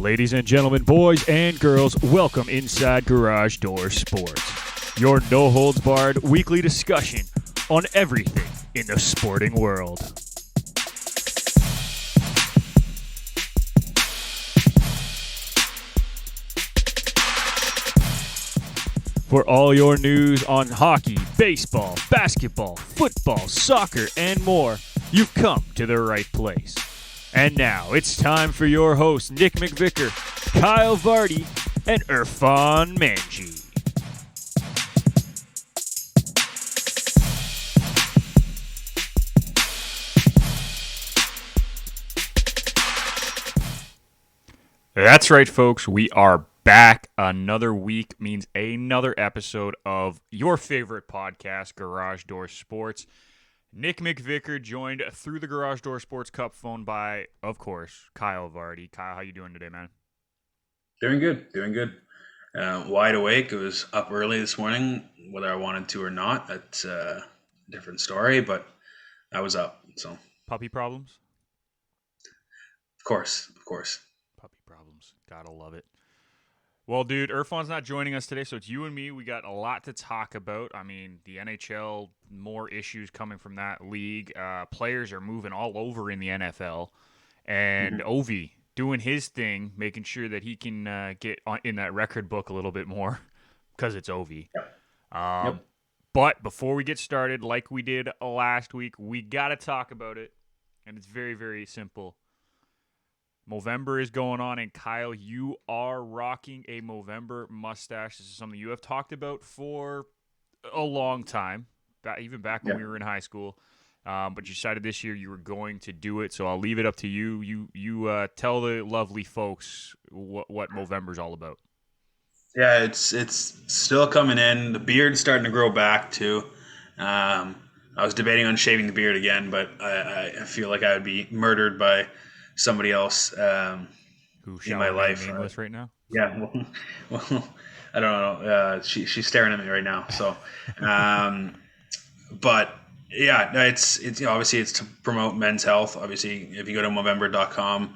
Ladies and gentlemen, boys and girls, welcome inside Garage Door Sports, your no-holds-barred weekly discussion on everything in the sporting world. For all your news on hockey, baseball, basketball, football, soccer, and more, you've come to the right place. And now it's time for your hosts, Nick McVicker, Kyle Vardy, and Irfan Manji. That's right, folks. We are back. Another week means another episode of your favorite podcast, Garage Door Sports. Nick McVicker joined through the Garage Door Sports Cup phone by, of course, Kyle Vardy. Kyle, how you doing today, man? Doing good. Wide awake. It was up early this morning, whether I wanted to or not. That's a different story, but I was up. So, Puppy problems? of course. Puppy problems. Gotta love it. Well, dude, Irfan's not joining us today, so it's you and me. We got a lot to talk about. I mean, the NHL, more issues coming from that league. Players are moving all over in the NFL. And Ovi doing his thing, making sure that he can get in that record book a little bit more because it's Ovi. Yep. But before we get started, like we did last week, we got to talk about it. And it's very, very simple. Movember is going on, and Kyle, you are rocking a Movember mustache. This is something you have talked about for a long time, even back when we were in high school. But you decided this year you were going to do it, so I'll leave it up to you. You tell the lovely folks what Movember's all about. Yeah, it's still coming in. The beard's starting to grow back too. I was debating on shaving the beard again, but I feel like I would be murdered by somebody else Who in my life. Nameless right now? Yeah, well, I don't know. She's staring at me right now. So, but yeah, it's obviously it's to promote men's health. Obviously, if you go to Movember.com,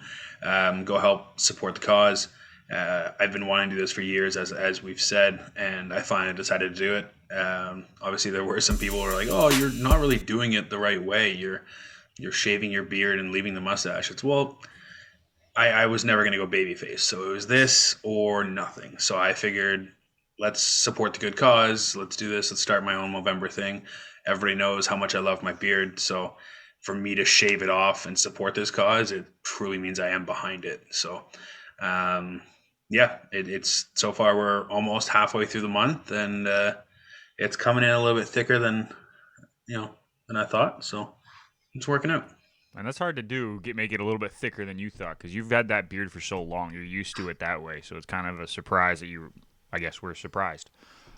go help support the cause. I've been wanting to do this for years, as we've said, and I finally decided to do it. Obviously, there were some people who were like, "Oh, you're not really doing it the right way. You're shaving your beard and leaving the mustache." It's I was never going to go babyface, so it was this or nothing. So I figured, let's support the good cause. Let's do this. Let's start my own Movember thing. Everybody knows how much I love my beard, so for me to shave it off and support this cause, it truly means I am behind it. So, it's so far we're almost halfway through the month, and it's coming in a little bit thicker than I thought. So it's working out. And that's hard to do, make it a little bit thicker than you thought, because you've had that beard for so long. You're used to it that way, so it's kind of a surprise that I guess we're surprised.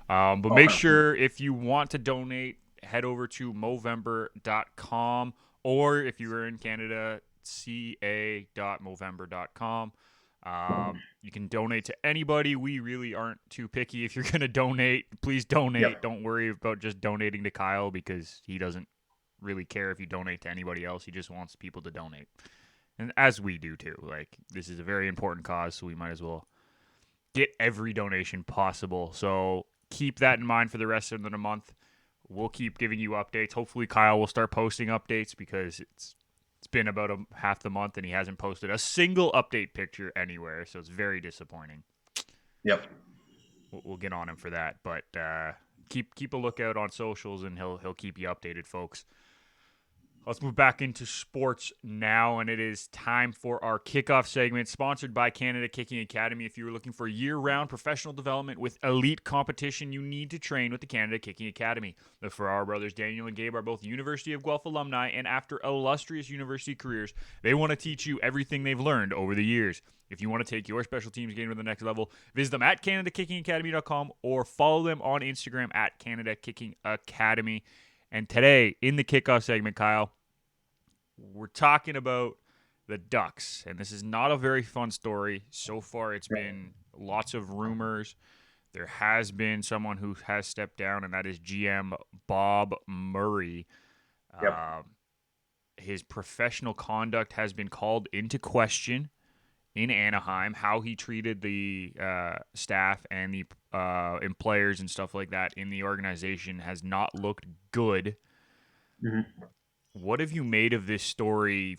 But make sure, if you want to donate, head over to Movember.com, or if you are in Canada, ca.movember.com. You can donate to anybody. We really aren't too picky. If you're going to donate, please donate. Yep. Don't worry about just donating to Kyle, because he doesn't really care if you donate to anybody else. He just wants people to donate, and as we do too. Like, this is a very important cause, so we might as well get every donation possible. So keep that in mind for the rest of the month. We'll keep giving you updates. Hopefully Kyle will start posting updates, because it's been about half the month and he hasn't posted a single update picture anywhere, so it's very disappointing. Yep. We'll get on him for that, but keep a lookout on socials, and he'll keep you updated, folks. Let's move back into sports now, and it is time for our kickoff segment, sponsored by Canada Kicking Academy. If you're looking for year-round professional development with elite competition, you need to train with the Canada Kicking Academy. The Ferrar brothers, Daniel and Gabe, are both University of Guelph alumni, and after illustrious university careers, they want to teach you everything they've learned over the years. If you want to take your special teams game to the next level, visit them at CanadaKickingAcademy.com or follow them on Instagram at Canada Kicking Academy. And today, in the kickoff segment, Kyle, we're talking about the Ducks. And this is not a very fun story. So far, it's been lots of rumors. There has been someone who has stepped down, and that is GM Bob Murray. Yep. His professional conduct has been called into question. in Anaheim, how he treated the staff and the and players and stuff like that in the organization has not looked good. Mhm. What have you made of this story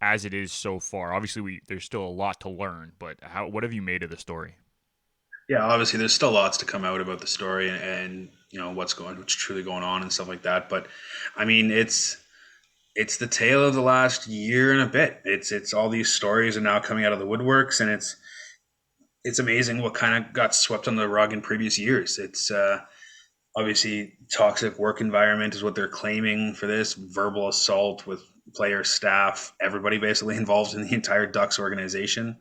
as it is so far? Obviously, there's still a lot to learn, but what have you made of the story? Yeah, obviously there's still lots to come out about the story and what's truly going on and stuff like that. But I mean, it's the tale of the last year and a bit. It's all these stories are now coming out of the woodworks, and it's amazing what kind of got swept under the rug in previous years. It's obviously toxic work environment is what they're claiming for this verbal assault with players, staff, everybody basically involved in the entire Ducks organization.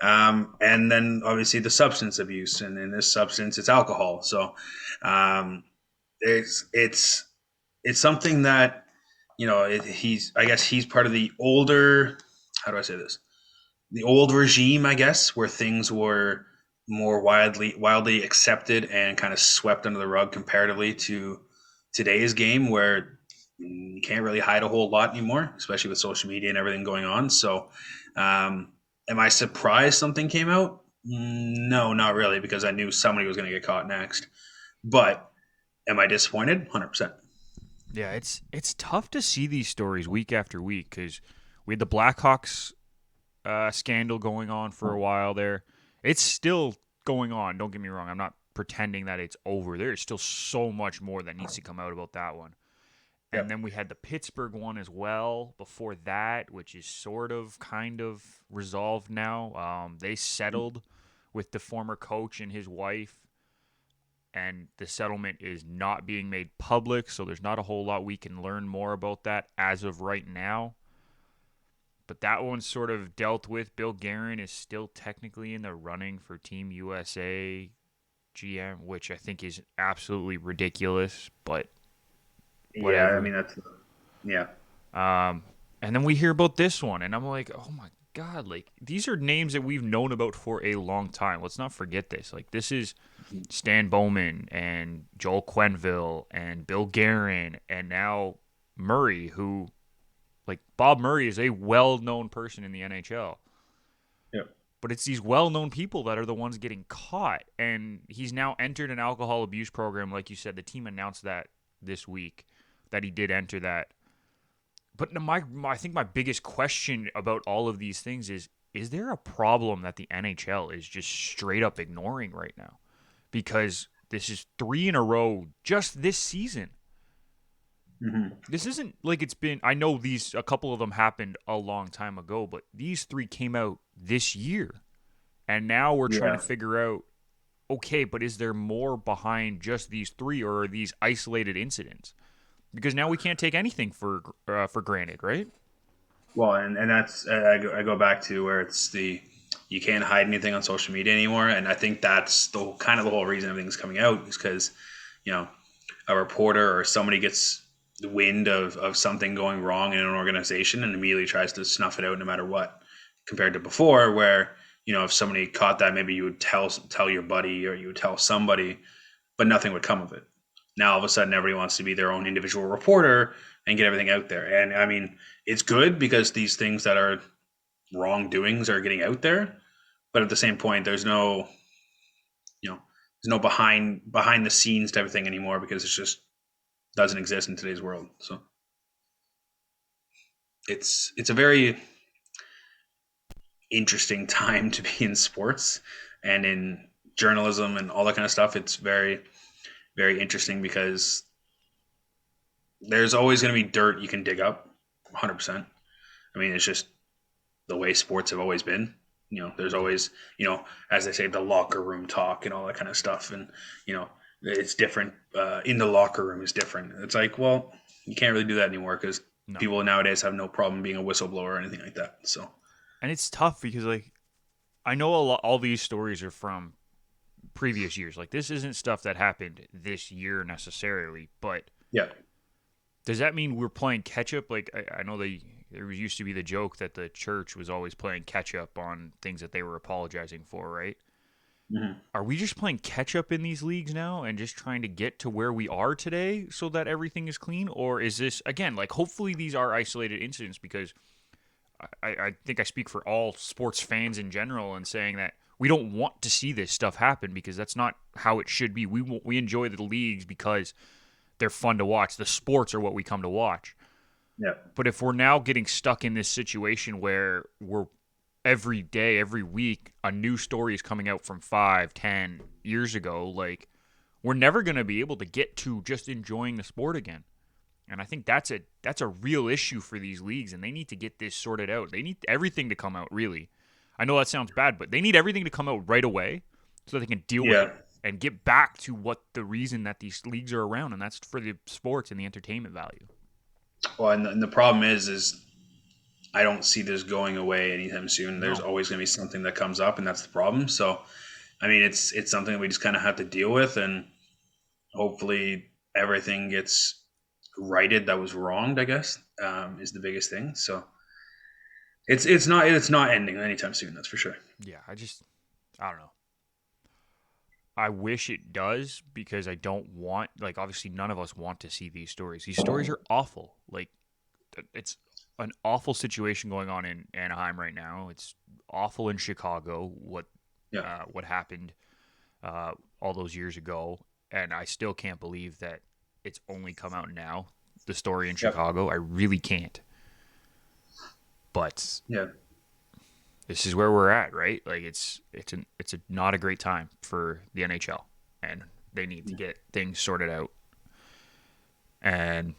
And then obviously the substance abuse, and in this substance, it's alcohol. So um, it's it's something that he's I guess he's part of the older. How do I say this? The old regime, I guess, where things were more wildly accepted and kind of swept under the rug comparatively to today's game, where you can't really hide a whole lot anymore, especially with social media and everything going on. So, am I surprised something came out? No, not really, because I knew somebody was going to get caught next. But am I disappointed? 100%. Yeah, it's tough to see these stories week after week because we had the Blackhawks scandal going on for a while there. It's still going on. Don't get me wrong. I'm not pretending that it's over. There's still so much more that needs to come out about that one. And Yep. then we had the Pittsburgh one as well before that, which is sort of kind of resolved now. They settled with the former coach and his wife, and the settlement is not being made public, so there's not a whole lot we can learn more about that as of right now. But that one's sort of dealt with. Bill Guerin is still technically in the running for Team USA GM, which I think is absolutely ridiculous, but Yeah, I whatever. mean that's yeah. Um, and then we hear about this one, and I'm like, oh my god, like these are names that we've known about for a long time. Let's not forget this. Like this is Stan Bowman and Joel Quenville and Bill Guerin and now Murray, who like Bob Murray is a well-known person in the NHL. Yep. But it's these well-known people that are the ones getting caught, and he's now entered an alcohol abuse program. Like you said, the team announced that this week that he did enter that. But I think my biggest question about all of these things is there a problem that the NHL is just straight up ignoring right now? Because this is 3 in a row just this season. Hmm. This isn't like it's been, I know these, a couple of them happened a long time ago, but these 3 came out this year. And now we're trying to Yeah. figure out, okay, but is there more behind just these 3, or are these isolated incidents? Because now we can't take anything for granted, right? Well, and that's I go back to where it's the you can't hide anything on social media anymore, and I think that's the kind of the whole reason everything's coming out is because you know a reporter or somebody gets the wind of something going wrong in an organization and immediately tries to snuff it out no matter what. Compared to before, where if somebody caught that, maybe you would tell your buddy or you would tell somebody, but nothing would come of it. Now all of a sudden, everybody wants to be their own individual reporter and get everything out there. And I mean, it's good because these things that are wrongdoings are getting out there, but at the same point, you know, there's no behind the scenes to everything anymore because it just doesn't exist in today's world. So it's a very interesting time to be in sports and in journalism and all that kind of stuff. It's very very interesting because there's always going to be dirt you can dig up, 100%. I mean, it's just the way sports have always been. There's Yeah. always, as they say, the locker room talk and all that kind of stuff. And, it's different. In the locker room is different. It's like, well, you can't really do that anymore because No. people nowadays have no problem being a whistleblower or anything like that. So, And it's tough because like I know all these stories are from previous years. Like this isn't stuff that happened this year necessarily, but yeah. does that mean we're playing catch up? Like I know there used to be the joke that the church was always playing catch up on things that they were apologizing for, right? Hmm. Are we just playing catch up in these leagues now and just trying to get to where we are today so that everything is clean? Or is this, again, like hopefully these are isolated incidents because I think I speak for all sports fans in general in saying that we don't want to see this stuff happen because that's not how it should be. We enjoy the leagues because they're fun to watch. The sports are what we come to watch. Yeah. But if we're now getting stuck in this situation where we're every day, every week, a new story is coming out from 5, 10 years ago, like we're never going to be able to get to just enjoying the sport again. And I think that's a real issue for these leagues, and they need to get this sorted out. They need everything to come out, really. I know that sounds bad, but they need everything to come out right away so that they can deal with Yeah. it and get back to what the reason that these leagues are around, and that's for the sports and the entertainment value. Well, and the problem is I don't see this going away anytime soon. There's No. always going to be something that comes up, and that's the problem. So, I mean, it's something that we just kind of have to deal with, and hopefully everything gets righted that was wronged. I guess is the biggest thing. So it's not ending anytime soon. That's for sure. Yeah, I don't know. I wish it does because I don't want, like, obviously none of us want to see these stories. These stories are awful. Like, it's an awful situation going on in Anaheim right now. It's awful in Chicago. Yeah. What happened all those years ago, and I still can't believe that it's only come out now. The story in Yep. Chicago, I really can't. But Yeah. this is where we're at, right? Like it's not a great time for the NHL, and they need to get things sorted out. And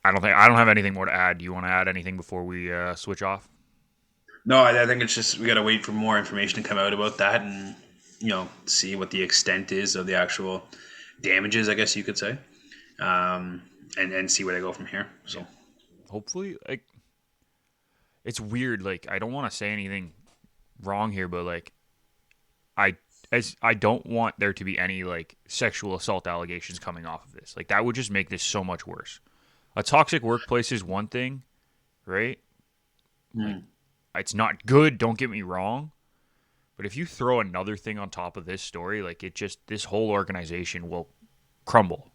I don't have anything more to add. Do you want to add anything before we switch off? No, I think it's just we got to wait for more information to come out about that, and see what the extent is of the actual damages, I guess you could say, and see where they go from here. So Hopefully, like it's weird. Like I don't want to say anything wrong here, but like I I don't want there to be any like sexual assault allegations coming off of this. Like that would just make this so much worse. A toxic workplace is one thing, right? Like mm. it's not good, don't get me wrong. But if you throw another thing on top of this story, like this whole organization will crumble.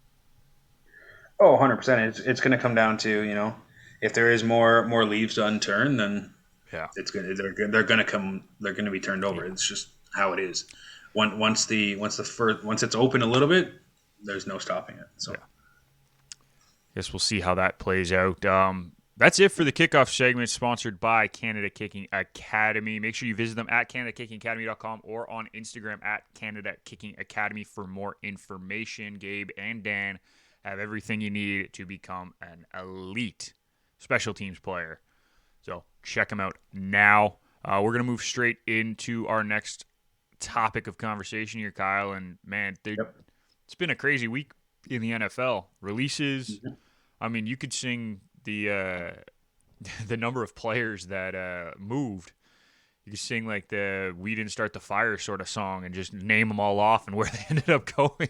Oh, 100%. It's going to come down to, if there is more leaves to unturn, then Yeah. they're going to come, they're going to be turned over. It's just how it is. Once it's open a little bit, there's no stopping it. So Yeah. Guess we'll see how that plays out. That's it for the kickoff segment sponsored by Canada Kicking Academy. Make sure you visit them at CanadaKickingAcademy.com or on Instagram at Canada Kicking Academy for more information. Gabe and Dan have everything you need to become an elite special teams player. So check them out now. We're going to move straight into our next topic of conversation here, Kyle. And, man, Yep. it's been a crazy week in the NFL. Releases. Mhm. I mean, you could sing the the number of players that moved. You could sing like the "We Didn't Start the Fire" sort of song and just name them all off and where they ended up going.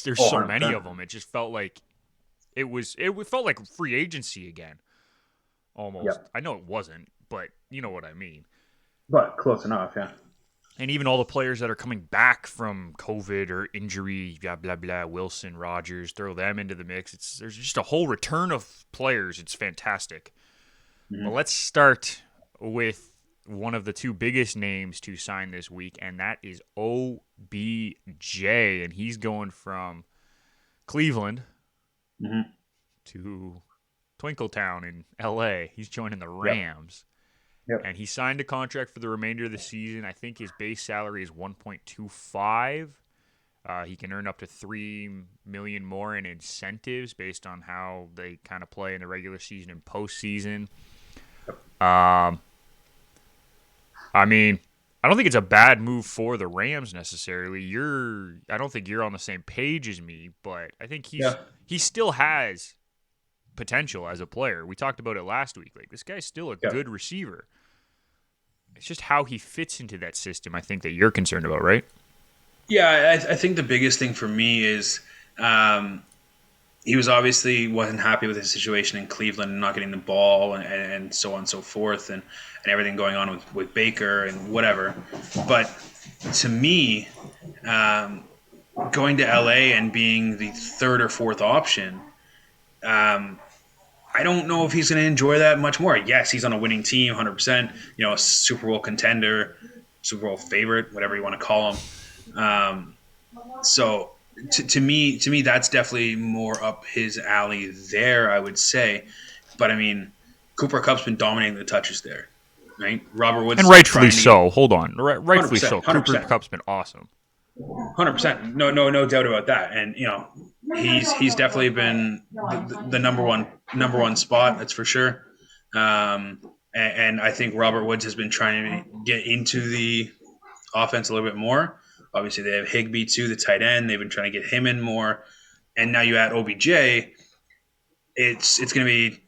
There's Oh, so many 100%. of them. It just felt like it felt like free agency again, almost. Yep. I know it wasn't, but you know what I mean. But close enough, yeah. And even all the players that are coming back from COVID or injury, blah blah blah, Wilson, Rogers, throw them into the mix. There's just a whole return of players. It's fantastic. But Mhm. let's start with one of the two biggest names to sign this week, and that is OBJ, and he's going from Cleveland Mhm. to Twinkletown in LA. He's joining the Yep. Rams. Yep. And he signed a contract for the remainder of the season. I think his base salary is 1.25. He can earn up to $3 million more in incentives based on how they kind of play in the regular season and postseason. Um, I mean, I don't think it's a bad move for the Rams necessarily. I don't think you're on the same page as me, but I think Yeah. he still has potential as a player. We talked about it last week. Like this guy's still a Yeah. good receiver. It's just how he fits into that system, I think, that you're concerned about, right? Yeah, I think the biggest thing for me is he was obviously wasn't happy with his situation in Cleveland and not getting the ball and so on and so forth and everything going on with Baker and whatever. But to me, going to LA and being the third or fourth option, I don't know if he's going to enjoy that much more. Yes, he's on a winning team, 100%. A Super Bowl contender, Super Bowl favorite, whatever you want to call him. So to me, that's definitely more up his alley there, I would say. But I mean, Cooper Cup's been dominating the touches there, right? Robert And Woods is rightfully trying to get so. Hold on. Rightfully 100%, so. Cooper 100%. Cup's been awesome. 100%. No doubt about that. And he's definitely been the number one spot. That's for sure. And I think Robert Woods has been trying to get into the offense a little bit more. Obviously, they have Higbee too, the tight end. They've been trying to get him in more. And now you add OBJ. It's going to be,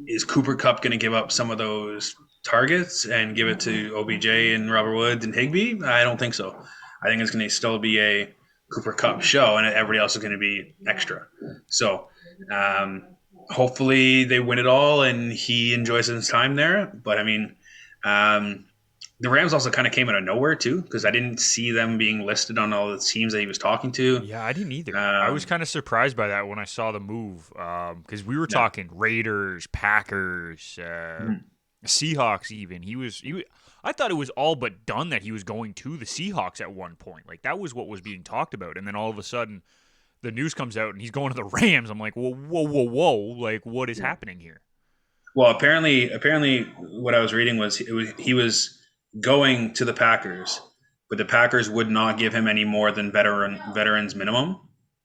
is Cooper Cup going to give up some of those targets and give it to OBJ and Robert Woods and Higbee? I don't think so. I think it's going to still be a Cooper Cup show, and everybody else is going to be extra. So hopefully they win it all and he enjoys his time there. But I mean, the Rams also kind of came out of nowhere too, because I didn't see them being listed on all the teams that he was talking to. Yeah, I didn't either. I was kind of surprised by that when I saw the move, because we were talking Raiders, Packers, Seahawks. Even he was. I thought it was all but done that he was going to the Seahawks at one point. Like that was what was being talked about, and then all of a sudden, the news comes out and he's going to the Rams. I'm like, whoa! Like, what is happening here? Well, apparently, what I was reading was he was going to the Packers, but the Packers would not give him any more than veterans minimum,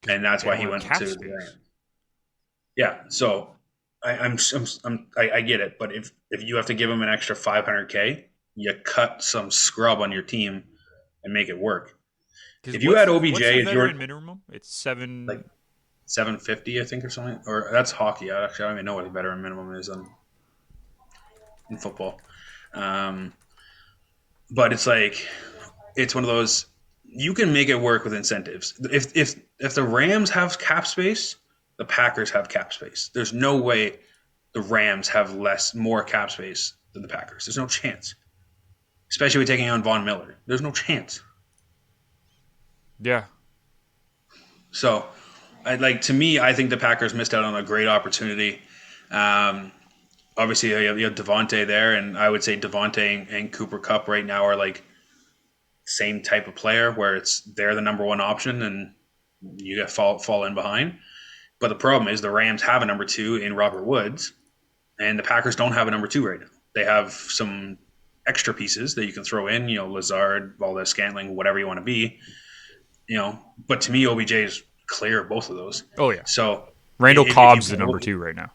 and that's why he went to the Rams. Yeah, so I get it, but if you have to give him an extra $500K, you cut some scrub on your team and make it work. If you had OBJ, what's the if you're minimum, it's $7 like $750, I think, or something, or that's hockey. I don't even know what a veteran minimum is in football. But it's like, it's one of those, you can make it work with incentives. If the Rams have cap space, the Packers have cap space. There's no way the Rams have more cap space than the Packers. There's no chance. Especially with taking on Von Miller. There's no chance. Yeah. So, to me, I think the Packers missed out on a great opportunity. Obviously, you have Devontae there, and I would say Devontae and Cooper Kupp right now are like same type of player, where they're the number one option, and you get fall in behind. But the problem is the Rams have a number two in Robert Woods, and the Packers don't have a number two right now. They have some extra pieces that you can throw in, Lazard, Valdez-Scantling, whatever you want to be, But to me, OBJ is clear of both of those. Oh yeah. So Randall Cobb's the number two right now.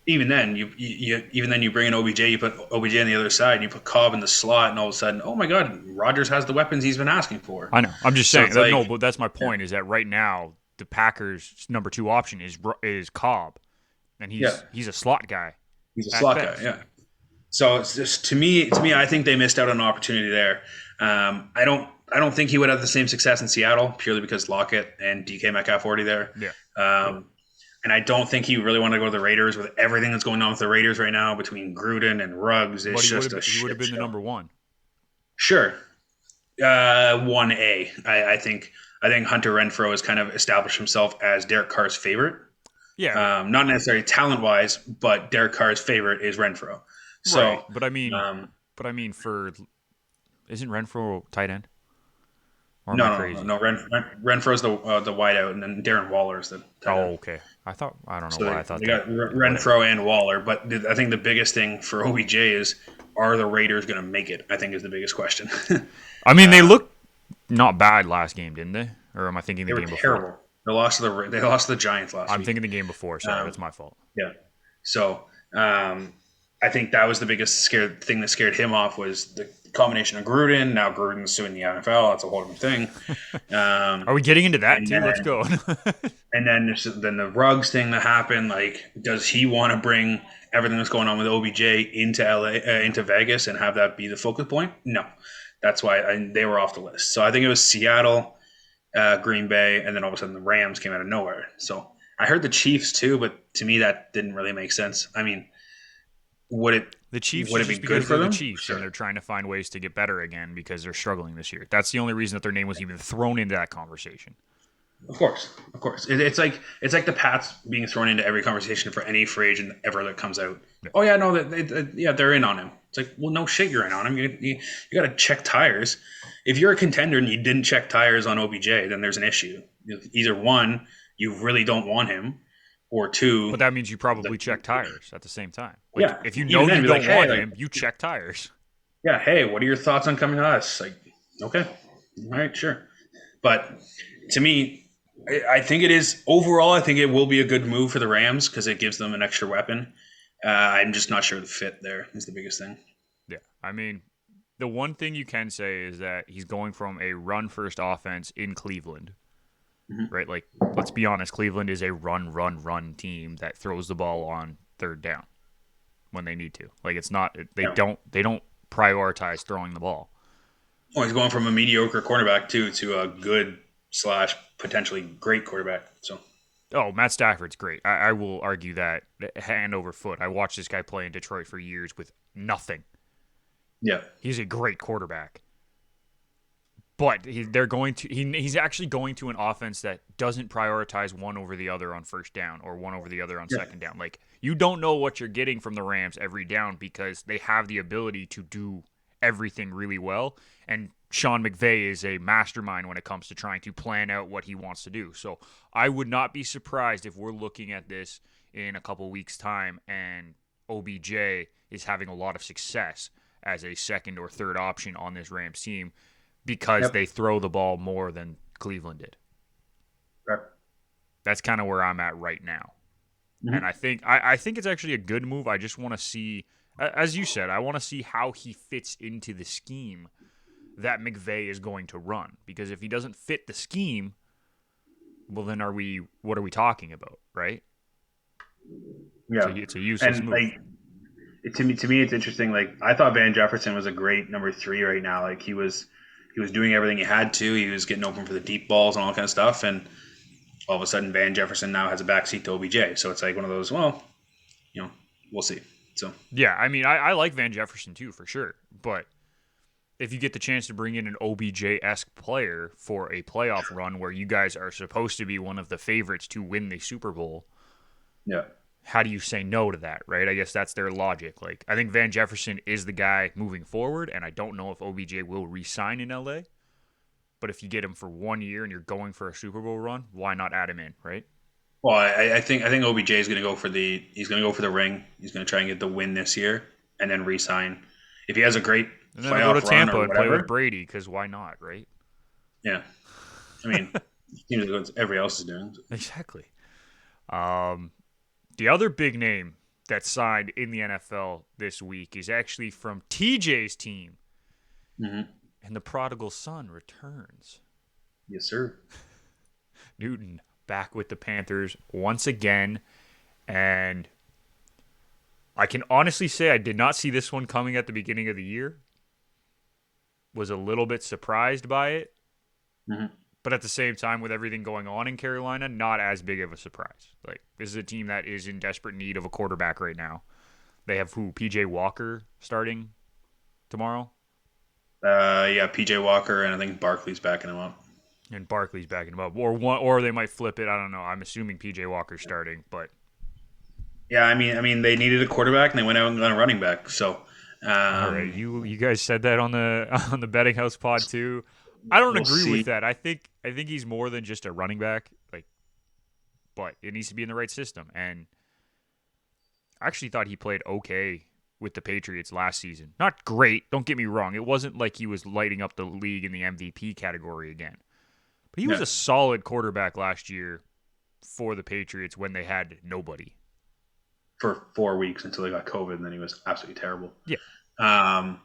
Even then, you bring in OBJ, you put OBJ on the other side, and you put Cobb in the slot, and all of a sudden, oh my God, Rodgers has the weapons he's been asking for. I know. I'm just saying. No, but that's my point. Is that right now the Packers' number two option is Cobb, and he's a slot guy. He's a slot guy. Yeah. So it's just to me, I think they missed out on an opportunity there. I don't think he would have the same success in Seattle purely because Lockett and DK Metcalf already there. Yeah. And I don't think he really wanted to go to the Raiders with everything that's going on with the Raiders right now between Gruden and Ruggs. It's just a shit He would have been show. the number one. Sure. 1A. I think Hunter Renfrow has kind of established himself as Derek Carr's favorite. Yeah. Not necessarily talent-wise, but Derek Carr's favorite is Renfrow. So, right. But I mean, isn't Renfrow tight end? Or no. Renfro's the wideout, and then Darren Waller is the tight end. Oh, okay. I don't know why I thought they got Renfrow and Waller, but I think the biggest thing for OBJ is, are the Raiders going to make it? I think is the biggest question. I mean, they looked not bad last game, didn't they? Or am I thinking the game before? Terrible. They lost to the Giants last week. I'm thinking the game before. Sorry, that's my fault. Yeah. So I think that was the biggest thing that scared him off was the combination of Gruden. Now Gruden's suing the NFL. That's a whole different thing. Are we getting into that too? Let's go. And then the Ruggs thing that happened. Like, does he want to bring everything that's going on with OBJ into into Vegas and have that be the focus point? No. That's why they were off the list. So I think it was Seattle, Green Bay, and then all of a sudden the Rams came out of nowhere. So I heard the Chiefs too, but to me that didn't really make sense. I mean, would it be good for them? The Chiefs, sure. And they're trying to find ways to get better again because they're struggling this year. That's the only reason that their name was even thrown into that conversation. Of course, of course. It's like the Pats being thrown into every conversation for any free agent ever that comes out. Yeah. Oh yeah, no, yeah, they're in on him. It's like, well, no shit, you're in on him. You got to check tires. If you're a contender and you didn't check tires on OBJ, then there's an issue. Either one, you really don't want him, or But two, that means you probably check tires at the same time. Like, yeah. if you Even know then, you be like, don't hey, want like, him, you check tires. yeah, hey, what are your thoughts on coming to us? Like, okay, all right, sure. But to me, I think it is overall. I think it will be a good move for the Rams because it gives them an extra weapon. I'm just not sure the fit there is the biggest thing. Yeah. I mean, the one thing you can say is that he's going from a run first offense in Cleveland, Mm-hmm. right? Like, let's be honest, Cleveland is a run team that throws the ball on third down when they need to. Like, it's not Yeah. they don't prioritize throwing the ball. Oh, he's going from a mediocre quarterback to a good slash potentially great quarterback. So Oh, Matt Stafford's great. I will argue that hand over foot. I watched this guy play in Detroit for years with nothing. yeah, He's a great quarterback. But he's actually going to an offense that doesn't prioritize one over the other on first down or one over the other on yeah, second down. Like, you don't know what you're getting from the Rams every down because they have the ability to do everything really well. And Sean McVay is a mastermind when it comes to trying to plan out what he wants to do. So I would not be surprised if we're looking at this in a couple weeks' time and OBJ is having a lot of success as a second or third option on this Rams team because yep. they throw the ball more than Cleveland did. Okay. That's kind of where I'm at right now. And Mm-hmm. I think it's actually a good move. I just want to see, as you said, I want to see how he fits into the scheme that McVay is going to run. Because if he doesn't fit the scheme, well, then what are we talking about, right? Yeah, It's a useless and move. like to me, it's interesting. Like I thought Van Jefferson was a great number three right now. Like he was doing everything he had to. He was getting open for the deep balls and all that kind of stuff. And all of a sudden, Van Jefferson now has a backseat to OBJ. So it's like one of those. Well, you know, we'll see. So Yeah, I mean, I like Van Jefferson too, for sure. But if you get the chance to bring in an OBJ esque player for a playoff run where you guys are supposed to be one of the favorites to win the Super Bowl, yeah, how do you say no to that, right? I guess that's their logic. Like, I think Van Jefferson is the guy moving forward, and I don't know if OBJ will re sign in LA. But if you get him for 1 year and you're going for a Super Bowl run, why not add him in, right? well, I think OBJ is going to go for the ring. He's going to try and get the win this year and then re-sign. If he has a great And then he'll go to playoff run Tampa or and play with whatever, Brady, because why not, right? yeah. I mean, seems like what everybody else is doing. Exactly. Um, the other big name that signed in the NFL this week is actually from TJ's team, Mm-hmm. and the prodigal son returns. Yes, sir. Newton back with the Panthers once again, and I can honestly say I did not see this one coming at the beginning of the year. Was a little bit surprised by it, Mm-hmm. but at the same time, with everything going on in Carolina, not as big of a surprise. Like, this is a team that is in desperate need of a quarterback right now. They have who? PJ Walker starting tomorrow, Yeah, PJ Walker and I think Barkley's backing him up. and Barkley's backing him up, or they might flip it. I don't know. I'm assuming PJ Walker's starting, but Yeah, I mean, they needed a quarterback and they went out and got a running back. So, all right, um, you guys said that on the on the betting house pod too. I don't we'll agree with see. that. I think he's more than just a running back. Like, but it needs to be in the right system. And I actually thought he played okay with the Patriots last season. Not great, don't get me wrong. It wasn't like he was lighting up the league in the MVP category again. But he was Yeah, a solid quarterback last year for the Patriots when they had nobody. for 4 weeks until he got COVID, and then he was absolutely terrible. Yeah. Um,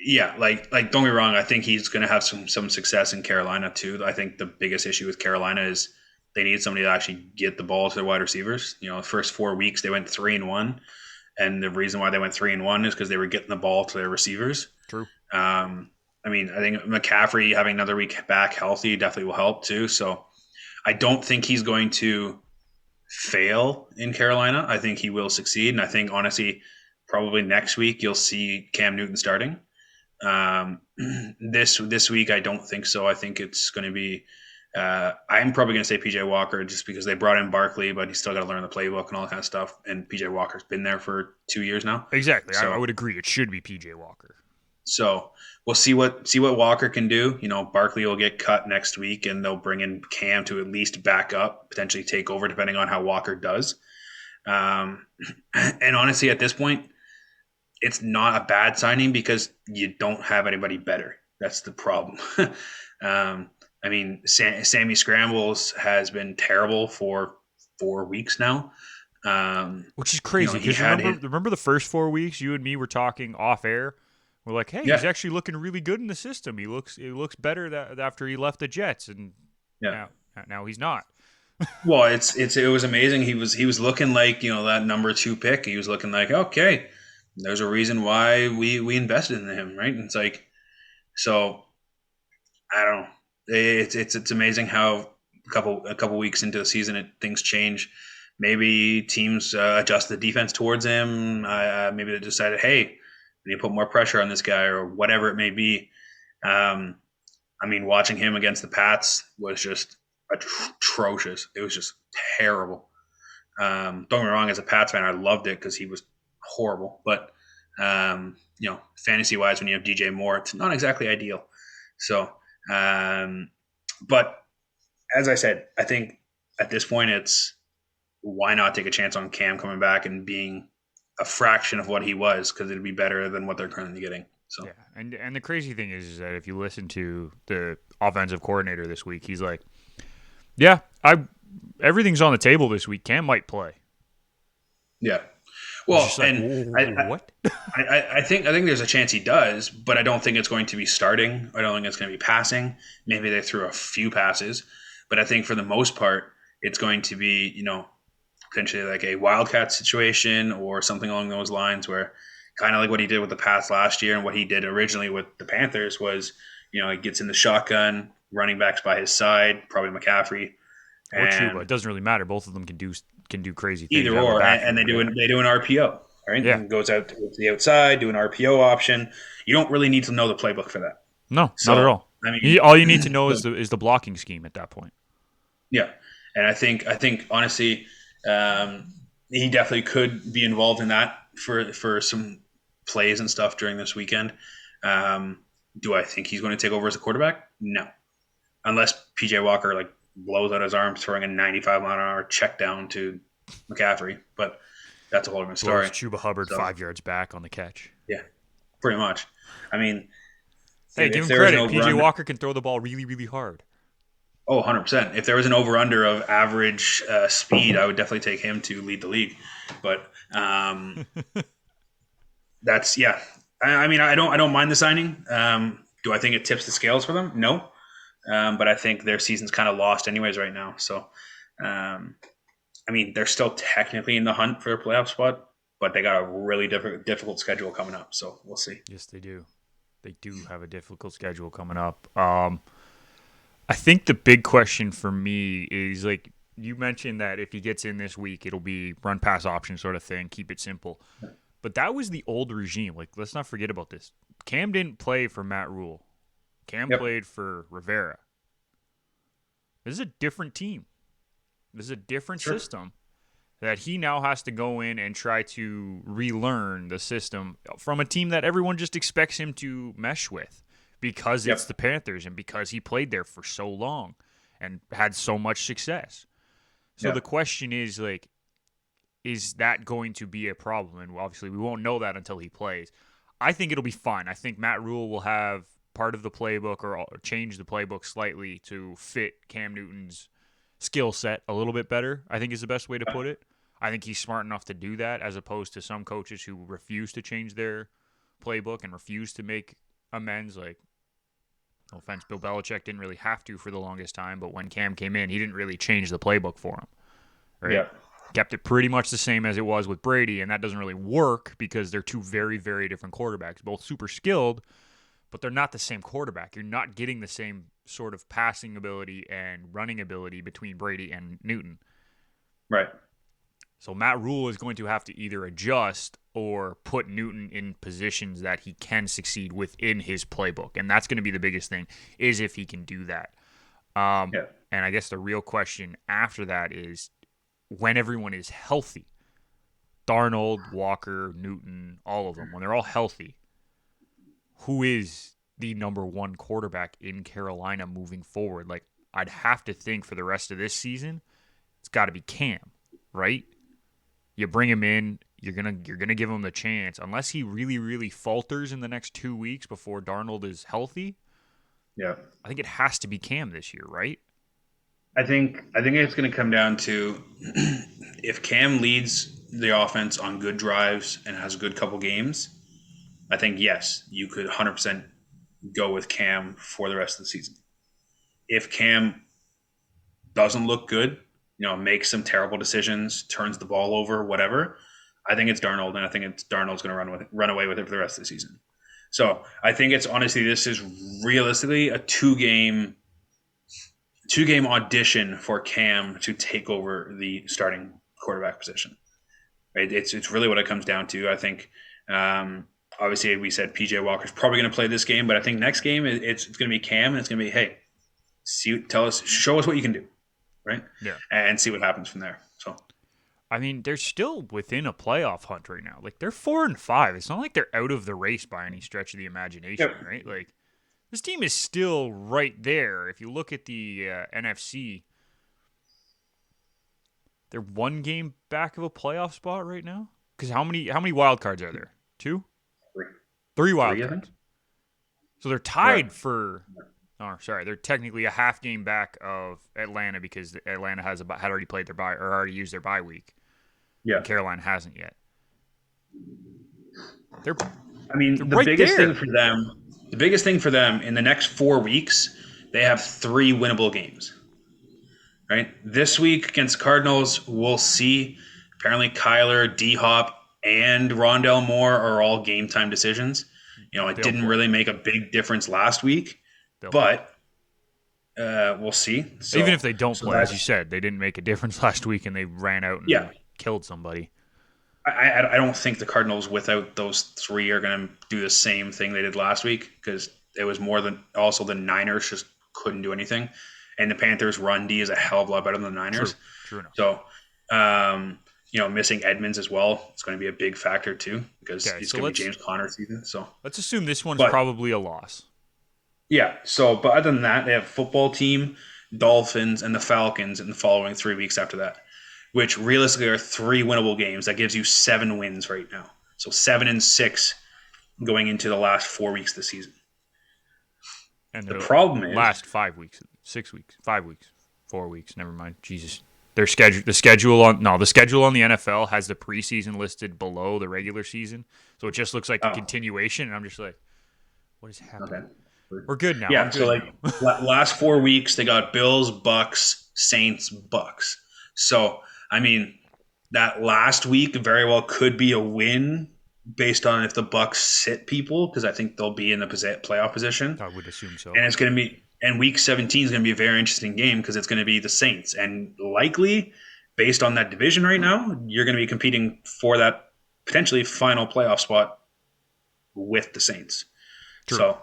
yeah, like don't get me wrong. I think he's going to have some success in Carolina too. I think the biggest issue with Carolina is they need somebody to actually get the ball to their wide receivers. You know, the first 4 weeks they went 3-1, and the reason why they went 3-1 is because they were getting the ball to their receivers. True. I mean, I think McCaffrey having another week back healthy definitely will help too. So I don't think he's going to fail in Carolina. I think he will succeed, and I think honestly, probably next week you'll see Cam Newton starting. Um, this week, I don't think so. I think it's going to be I'm probably going to say PJ Walker just because they brought in Barkley, but he's still got to learn the playbook and all that kind of stuff. And PJ Walker's been there for 2 years now, Exactly. I so would agree. It should be PJ Walker. so we'll see what Walker can do. Barkley will get cut next week, and they'll bring in Cam to at least back up, potentially take over, depending on how Walker does. And honestly, at this point, it's not a bad signing because you don't have anybody better. That's the problem. I mean, Sammy Scrambles has been terrible for 4 weeks now. Which is crazy He because had remember the first 4 weeks you and me were talking off air. We're like, hey, he's yeah, actually looking really good in the system. It looks better after he left the Jets, and yeah. now he's not. Well, it was amazing. He was looking like that number 2 pick. He was looking like, okay, there's a reason why we invested in him, right? And it's like, so I don't know. It's amazing how a couple weeks into the season, things change. Maybe teams adjust the defense towards him. Maybe they decided, hey, we need to put more pressure on this guy, or whatever it may be. Um, I mean, watching him against the Pats was just atrocious. It was just terrible. Don't get me wrong, as a Pats fan, I loved it because he was horrible. But fantasy wise, when you have DJ Moore, it's not exactly ideal. So, but as I said, I think at this point, it's why not take a chance on Cam coming back and being a fraction of what he was, because it'd be better than what they're currently getting. So Yeah, and the crazy thing is that if you listen to the offensive coordinator this week, he's like, "Yeah, everything's on the table this week. Cam might play." yeah, It's well, just like, and what? I think there's a chance he does, but I don't think it's going to be starting. I don't think it's going to be passing. Maybe they threw a few passes, but I think for the most part, it's going to be potentially like a wildcat situation or something along those lines, where kind of like what he did with the Pats last year and what he did originally with the Panthers was, he gets in the shotgun, running backs by his side, probably McCaffrey, Or Chuba. It and doesn't really matter. Both of them can do crazy things either out of the or, and they backfield. do Yeah, an RPO, right? yeah. And goes out to the outside, do an RPO option. You don't really need to know the playbook for that. No, not at So all. I mean, All you need to know is the blocking scheme at that point. yeah, and I think honestly, he definitely could be involved in that for some plays and stuff during this weekend. Do I think he's going to take over as a quarterback? No, unless PJ Walker like blows out his arm throwing a 95-mile-an-hour check down to McCaffrey, but that's a whole different Blows story. Chuba Hubbard So 5 yards back on the catch. yeah, pretty much. I mean, Hey, if give him there was an credit. over PJ under, Walker can throw the ball really, really hard. oh, 100%. If there was an over under of average speed, I would definitely take him to lead the league. But that's yeah. I mean, I don't mind the signing. Do I think it tips the scales for them? No, but I think their season's kind of lost anyways right now. So, I mean, they're still technically in the hunt for a playoff spot, but they got a really difficult schedule coming up. So we'll see. Yes, they do. They do have a difficult schedule coming up. I think the big question for me is like you mentioned that if he gets in this week, it'll be run pass option sort of thing, keep it simple. But that was the old regime. Like, let's not forget about this. Cam didn't play for Matt Rule. Cam Yep. played for Rivera. This is a different team. This is a different Sure. system that he now has to go in and try to relearn the system from a team that everyone just expects him to mesh with because it's Yep. the Panthers and because he played there for so long and had so much success. So the Yep. question is like, is that going to be a problem? And obviously we won't know that until he plays. I think it'll be fine. I think Matt Rule will have part of the playbook or change the playbook slightly to fit Cam Newton's skill set a little bit better, I think is the best way to put it. I think he's smart enough to do that as opposed to some coaches who refuse to change their playbook and refuse to make amends. Like, no offense, Bill Belichick didn't really have to for the longest time, but when Cam came in, he didn't really change the playbook for him, right? Yep. Kept it pretty much the same as it was with Brady, and that doesn't really work because they're two very, very different quarterbacks, both super skilled, but they're not the same quarterback. You're not getting the same sort of passing ability and running ability between Brady and Newton. Right. So Matt Rule is going to have to either adjust or put Newton in positions that he can succeed within his playbook. And that's going to be the biggest thing, is if he can do that. Yeah. And I guess the real question after that is when everyone is healthy, Darnold, Walker, Newton, all of them, when they're all healthy, who is the number one quarterback in Carolina moving forward? Like, I'd have to think for the rest of this season, it's got to be Cam, right? You bring him in, you're gonna give him the chance, unless he really really falters in the next 2 weeks before Darnold is healthy. Yeah. I think it has to be Cam this year, right? I think it's going to come down to if Cam leads the offense on good drives and has a good couple games. I think yes, you could 100% go with Cam for the rest of the season. If Cam doesn't look good, makes some terrible decisions, turns the ball over, whatever, I think it's Darnold, and I think it's Darnold's going to run away with it for the rest of the season. So I think it's honestly this is realistically a two-game audition for Cam to take over the starting quarterback position. Right? It's really what it comes down to. I think obviously we said PJ Walker's probably going to play this game, but I think next game it's going to be Cam, and it's going to be hey, show us what you can do, right? Yeah. And see what happens from there. So I mean, they're still within a playoff hunt right now. Like they're 4-5. It's not like they're out of the race by any stretch of the imagination, yep. right? Like this team is still right there. If you look at the NFC, they're one game back of a playoff spot right now. Because how many wild cards are there? Two, three wild I cards. think. So they're tied for. Oh, sorry, they're technically a half game back of Atlanta because Atlanta had already played their bye or already used their bye week. Yeah. And Carolina hasn't yet. They're The right biggest there. thing for them, in the next 4 weeks, they have 3 winnable games. Right? This week against Cardinals, we'll see. Apparently, Kyler, D Hop, and Rondell Moore are all game time decisions. It didn't really make a big difference last week, but we'll see. So, even if they don't play, as you that's said, they didn't make a difference last week and they ran out and killed somebody. I don't think the Cardinals without those 3 are going to do the same thing they did last week because it was more than also the Niners just couldn't do anything. And the Panthers' run D is a hell of a lot better than the Niners. True enough. So, missing Edmonds as well, it's going to be a big factor too because it's going to be James Conner season. So let's assume this one's probably a loss. Yeah. So, but other than that, they have football team, Dolphins, and the Falcons in the following 3 weeks after that, which realistically are 3 winnable games. That gives you 7 wins right now. So 7-6 going into the last 4 weeks of the season. And the problem is last 5 weeks, 6 weeks, 5 weeks, 4 weeks. Never mind. Jesus, the schedule on the NFL has the preseason listed below the regular season, so it just looks like a continuation. And I'm just like, what is happening? Okay. We're good now. Yeah. So last 4 weeks they got Bills, Bucks, Saints, Bucks. So that last week very well could be a win based on if the Bucks sit people because I think they'll be in the playoff position. I would assume so. And it's going to be week 17 is going to be a very interesting game because it's going to be the Saints and likely based on that division right now, you're going to be competing for that potentially final playoff spot with the Saints. True. So,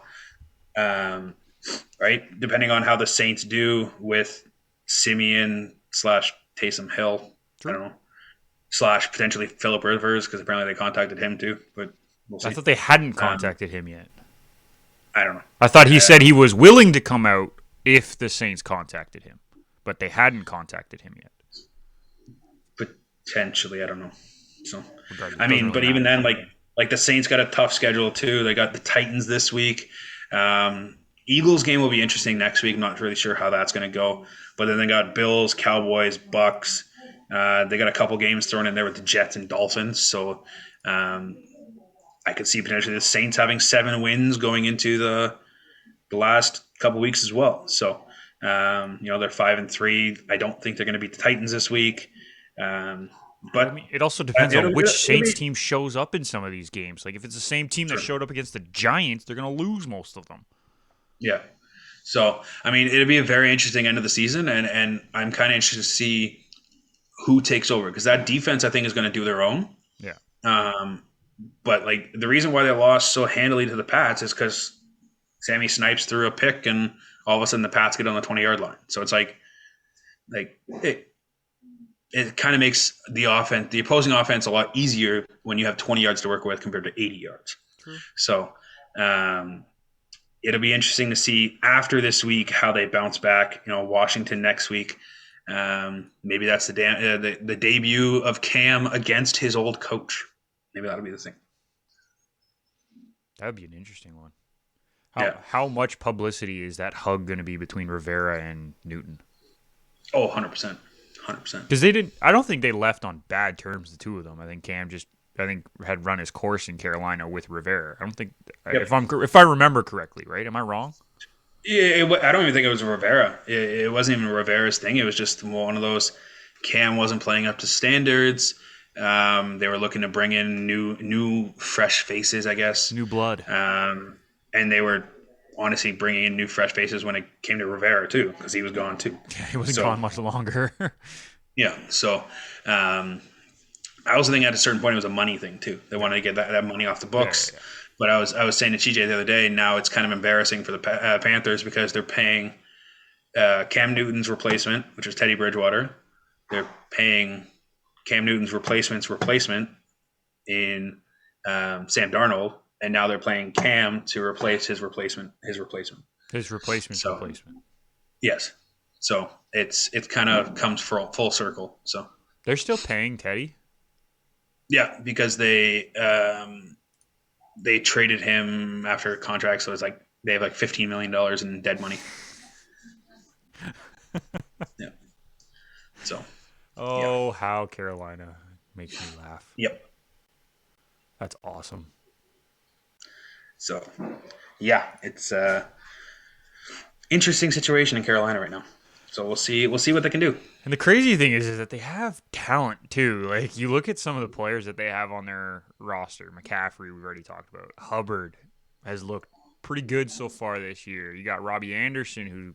right, depending on how the Saints do with Simeon / Taysom Hill, True. I don't know. / potentially Phillip Rivers because apparently they contacted him too, but we'll see. I thought they hadn't contacted him yet. I don't know. I thought he said he was willing to come out if the Saints contacted him, but they hadn't contacted him yet. Potentially, I don't know. So, but even then, like the Saints got a tough schedule too. They got the Titans this week. Eagles game will be interesting next week. I'm not really sure how that's going to go, but then they got Bills, Cowboys, Bucks. They got a couple games thrown in there with the Jets and Dolphins. So I could see potentially the Saints having 7 wins going into the last couple weeks as well. So, they're 5-3. I don't think they're going to beat the Titans this week. But it also depends on which Saints team shows up in some of these games. Like if it's the same team that showed up against the Giants, they're going to lose most of them. Yeah. So, it'll be a very interesting end of the season, and I'm kind of interested to see who takes over because that defense I think is going to do their own. Yeah. But the reason why they lost so handily to the Pats is because Sammy Snipes threw a pick and all of a sudden the Pats get on the 20-yard line. So it's like like it kind of makes the opposing offense, a lot easier when you have 20 yards to work with compared to 80 yards. True. So it'll be interesting to see after this week how they bounce back. Washington next week. Maybe that's the debut of Cam against his old coach. Maybe that'll be the thing. That would be an interesting one. Yeah. How much publicity is that hug going to be between Rivera and Newton? Oh, 100%. 100%. Because I don't think they left on bad terms, the two of them. I think Cam had run his course in Carolina with Rivera. I don't think, Yep. if I remember correctly, right? Am I wrong? Yeah, I don't even think it was Rivera. It wasn't even Rivera's thing. It was just one of those. Cam wasn't playing up to standards. They were looking to bring in new, fresh faces, I guess. New blood. And they were honestly bringing in new, fresh faces when it came to Rivera too, because he was gone too. Yeah, he wasn't gone much longer. Yeah. So I also think at a certain point it was a money thing too. They wanted to get that money off the books. Yeah. But I was saying to TJ the other day, now it's kind of embarrassing for the Panthers because they're paying Cam Newton's replacement, which is Teddy Bridgewater. They're paying Cam Newton's replacement in Sam Darnold, and now they're playing Cam to replace his replacement. His replacement. Yes. So it's kind of comes full circle. So they're still paying Teddy. Yeah, because they traded him after a contract, so it's like they have like $15 million in dead money. Yeah. So. Oh, yeah. How Carolina makes me laugh. Yep. That's awesome. So, yeah, it's interesting situation in Carolina right now. So we'll see what they can do. And the crazy thing is that they have talent too. Like you look at some of the players that they have on their roster. McCaffrey, we've already talked about. Hubbard has looked pretty good so far this year. You got Robbie Anderson, who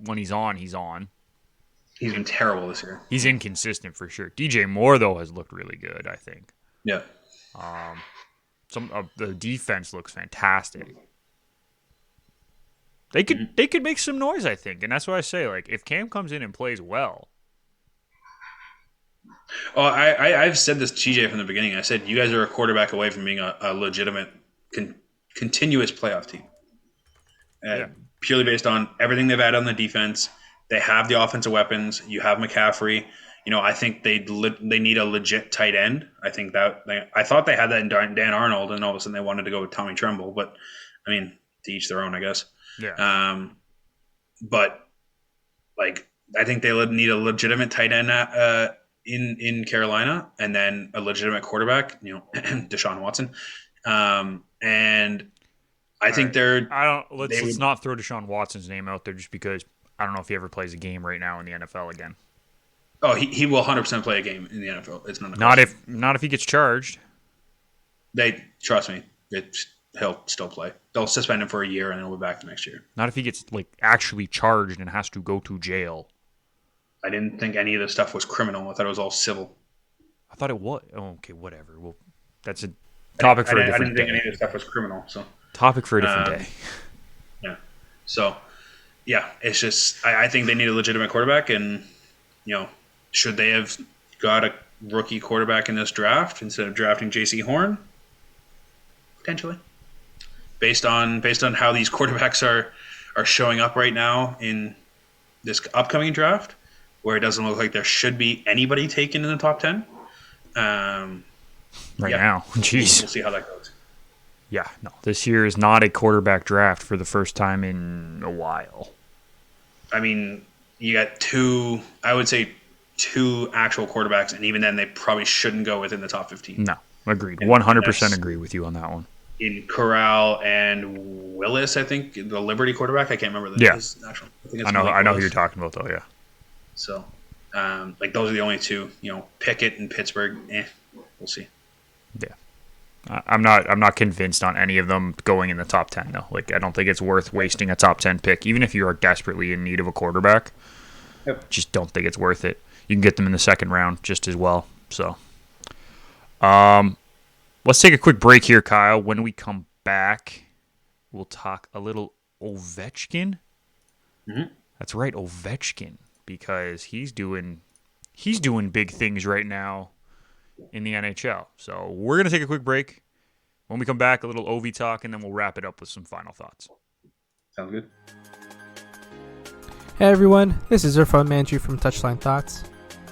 when he's on, he's on. He's been terrible this year. He's inconsistent for sure. DJ Moore though has looked really good, I think. Yeah. Some of the defense looks fantastic. They could make some noise, I think, and that's why I say, like, if Cam comes in and plays well. Oh, I've said this to TJ from the beginning. I said you guys are a quarterback away from being a legitimate, continuous playoff team. Purely based on everything they've had on the defense, they have the offensive weapons. You have McCaffrey. I think they need a legit tight end. I think I thought they had that in Dan Arnold, and all of a sudden they wanted to go with Tommy Tremble. But I mean, to each their own, I guess. Yeah. But like I think they need a legitimate tight end in Carolina, and then a legitimate quarterback. Deshaun Watson, and I think let's not throw Deshaun Watson's name out there just because I don't know if he ever plays a game right now in the NFL again. Oh, he will 100% play a game in the NFL. It's not if he gets charged. They trust me. He'll still play. They'll suspend him for a year and he'll be back the next year. Not if he gets actually charged and has to go to jail. I didn't think any of this stuff was criminal. I thought it was all civil. I thought it was. Oh, okay, whatever. Well, that's a topic for a different day. I didn't think any of this stuff was criminal. So topic for a different day. Yeah. So, yeah, it's just I think they need a legitimate quarterback, and should they have got a rookie quarterback in this draft instead of drafting J.C. Horn? Potentially. Based on how these quarterbacks are showing up right now in this upcoming draft, where it doesn't look like there should be anybody taken in the top 10. Now. Jeez. We'll see how that goes. Yeah, no. This year is not a quarterback draft for the first time in a while. I mean, you got two actual quarterbacks, and even then they probably shouldn't go within the top 15. No, agreed. 100% agree with you on that one. In Corral and Willis, I think, the Liberty quarterback. I can't remember his actual. I know who you're talking about, though, yeah. So, those are the only two. Pickett and Pittsburgh, we'll see. Yeah. I'm not convinced on any of them going in the top 10, though. I don't think it's worth wasting a top 10 pick, even if you are desperately in need of a quarterback. Yep. Just don't think it's worth it. You can get them in the second round just as well. So, let's take a quick break here, Kyle. When we come back, we'll talk a little Ovechkin. Mm-hmm. That's right, Ovechkin because he's doing big things right now in the NHL. So we're going to take a quick break. When we come back, a little Ovi talk, and then we'll wrap it up with some final thoughts. Sounds good. Hey everyone, this is Irfan Manji from Touchline Thoughts.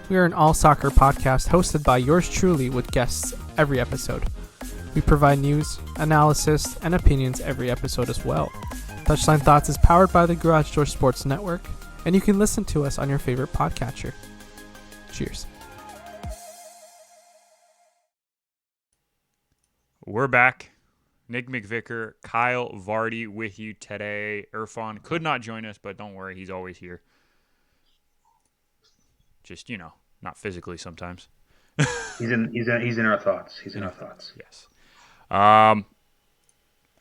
We are an all-soccer podcast hosted by yours truly with guests every episode. We provide news, analysis, and opinions every episode as well. Touchline Thoughts is powered by the Garage Door Sports Network, and you can listen to us on your favorite podcatcher. Cheers. We're back. Nick McVicker, Kyle Vardy with you today. Irfan could not join us, but don't worry, he's always here. Just, not physically sometimes. He's in our thoughts. He's in our thoughts. Yes. I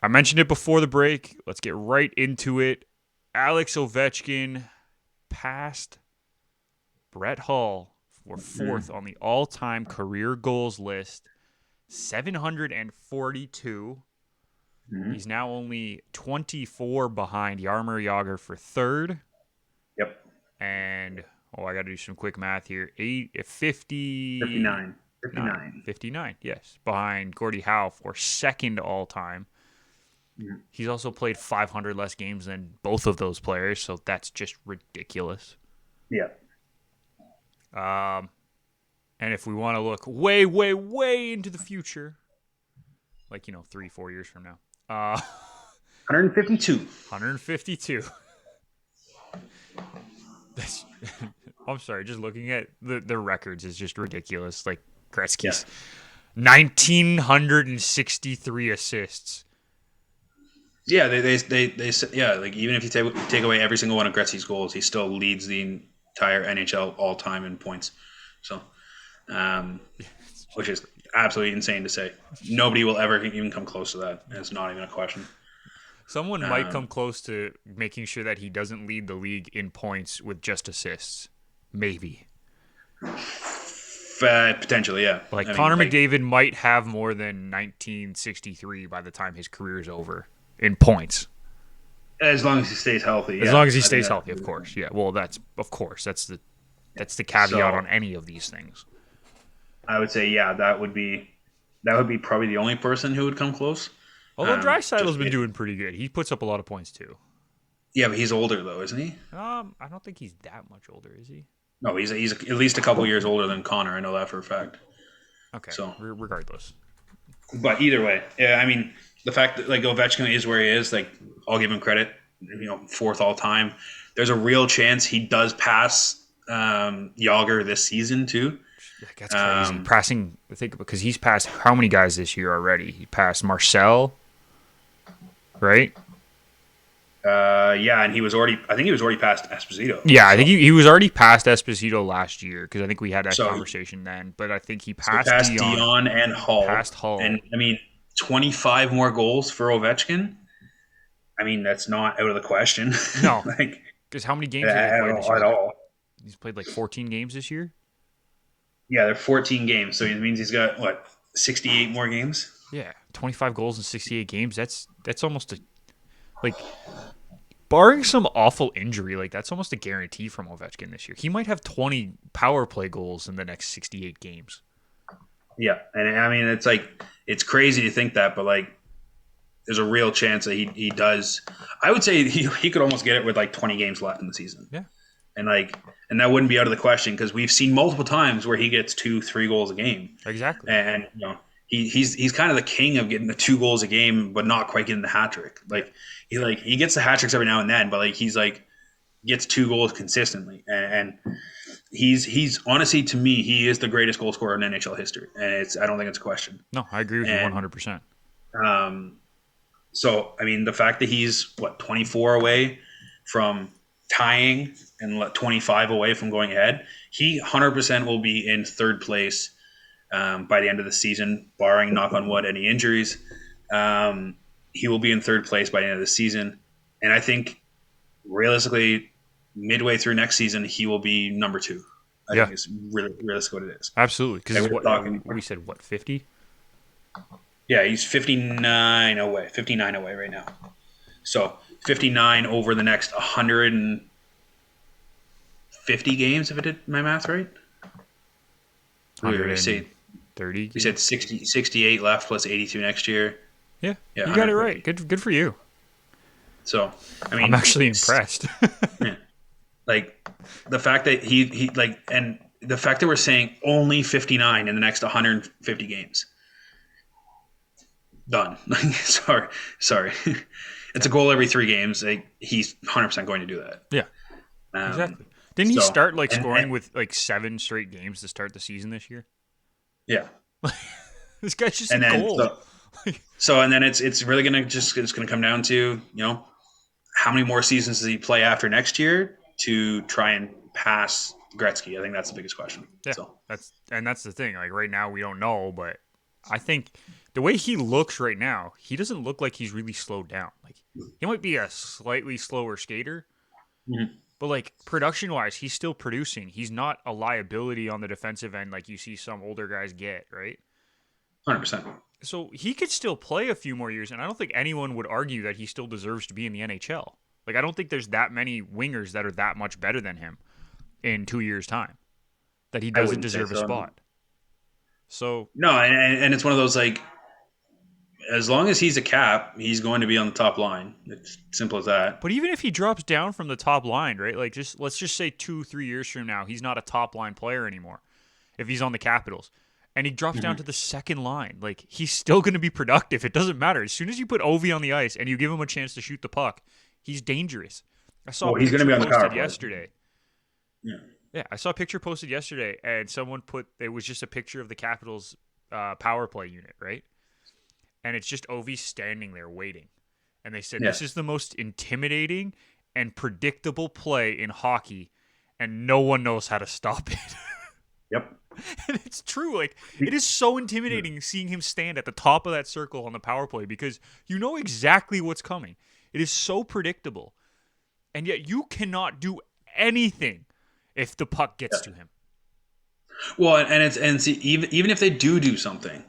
mentioned it before the break. Let's get right into it. Alex Ovechkin passed Brett Hull for fourth on the all-time career goals list. 742. Mm-hmm. He's now only 24 behind Jaromir Jagr for third. Yep. And, I got to do some quick math here. 59, yes. Behind Gordie Howe for second all-time. Mm-hmm. He's also played 500 less games than both of those players, so that's just ridiculous. Yeah. And if we want to look way, way, way into the future, 3-4 years from now. 152. 152. I'm sorry, just looking at the records is just ridiculous. Like Gretzky's 1,963 assists. Yeah, they like even if you take away every single one of Gretzky's goals, he still leads the entire NHL all time in points. So, which is absolutely insane to say. Nobody will ever even come close to that. It's not even a question. Someone might come close to making sure that he doesn't lead the league in points with just assists. Maybe. Potentially, yeah. Connor McDavid might have more than 1963 by the time his career is over in points. As long as he stays healthy. As long as he stays healthy, of course. Yeah. Well, that's the caveat on any of these things. I would say, that would be probably the only person who would come close. Although Draisaitl's been doing pretty good. He puts up a lot of points too. Yeah, but he's older though, isn't he? I don't think he's that much older, is he? No, he's at least a couple years older than Connor. I know that for a fact. Okay. So regardless. But either way, yeah, I mean, the fact that Ovechkin is where he is, I'll give him credit. Fourth all time. There's a real chance he does pass Jagr this season too. That's crazy. Because he's passed how many guys this year already? He passed Marcel, right? And he was already past Esposito. Yeah, I think he was already past Esposito last year because I think we had that conversation then. But I think he passed Dion and Hull. Passed Hull. And, 25 more goals for Ovechkin? That's not out of the question. No. Because how many games did he play this year? At all. He's played 14 games this year? Yeah, they're 14 games. So it means he's got, 68 more games? Yeah, 25 goals in 68 games. That's almost barring some awful injury, that's almost a guarantee from Ovechkin this year. He might have 20 power play goals in the next 68 games. Yeah, and it's crazy to think that, but there's a real chance that he does. I would say he could almost get it with 20 games left in the season. Yeah. And that wouldn't be out of the question because we've seen multiple times where he gets 2-3 goals a game. Exactly. And he's kind of the king of getting the 2 goals a game, but not quite getting the hat trick. He gets the hat tricks every now and then, but he's gets 2 goals consistently. And he's honestly, to me, he is the greatest goal scorer in NHL history, and I don't think it's a question. No, I agree with you 100%. So the fact that he's 24 away from tying and 25 away from going ahead, he 100% will be in third place by the end of the season, barring, knock on wood, any injuries. He will be in third place by the end of the season, and I think realistically, midway through next season, he will be number 2. I think it's really realistic what it is. Absolutely, because we said 50? Yeah, he's 59 away right now. So 59 over the next 130 50 games if I did my math right. We say 30. we said 68 left plus 82 next year. Yeah, Yeah, you got it 150. right. Good for you. So, I mean, I'm actually impressed. yeah, like the fact that he like, and the fact that we're saying only 59 in the next 150 games. Done. Sorry. It's a goal every 3 games. Like, he's 100% going to do that. Yeah, Um, exactly. Didn't he so start like and, scoring and with like 7 straight games to start the season this year? yeah, This guy's just a and then goal. and then it's really it's gonna come down to how many more seasons does he play after next year to try and pass Gretzky? I think that's the biggest question. Yeah, So that's the thing. Like right now, we don't know, but I think the way he looks right now, he doesn't look like he's really slowed down. Like he might be a slightly slower skater, mhm, but like production wise, he's still producing. He's not a liability on the defensive end like you see some older guys get, right? 100%. So he could still play a few more years, and I don't think anyone would argue that he still deserves to be in the NHL. Like I don't think there's that many wingers that are that much better than him in 2 years' time that he I doesn't wouldn't say deserve a so. spot. So No, and it's one of those, like, as long as he's a cap, he's going to be on the top line. It's simple as that. but even if he drops down from the top line, right? Like just let's just say 2-3 years from now, he's not a top line player anymore. If he's on the Capitals and he drops down Mhm. to the second line, like he's still going to be productive. It doesn't matter. As soon as you put Ovi on the ice and you give him a chance to shoot the puck, he's dangerous. I saw Well, a he's going to picture be on the power posted play. yesterday. Yeah. Yeah, I saw a picture posted yesterday, and someone put it was just a picture of the Capitals power play unit, right? And it's just Ovi standing there waiting. And they said, Yeah. this is the most intimidating and predictable play in hockey, and no one knows how to stop it. Yep. And it's true. Like, it is so intimidating seeing him stand at the top of that circle on the power play because you know exactly what's coming. It is so predictable. And yet you cannot do anything if the puck gets to him. Well, and see, even if they do something,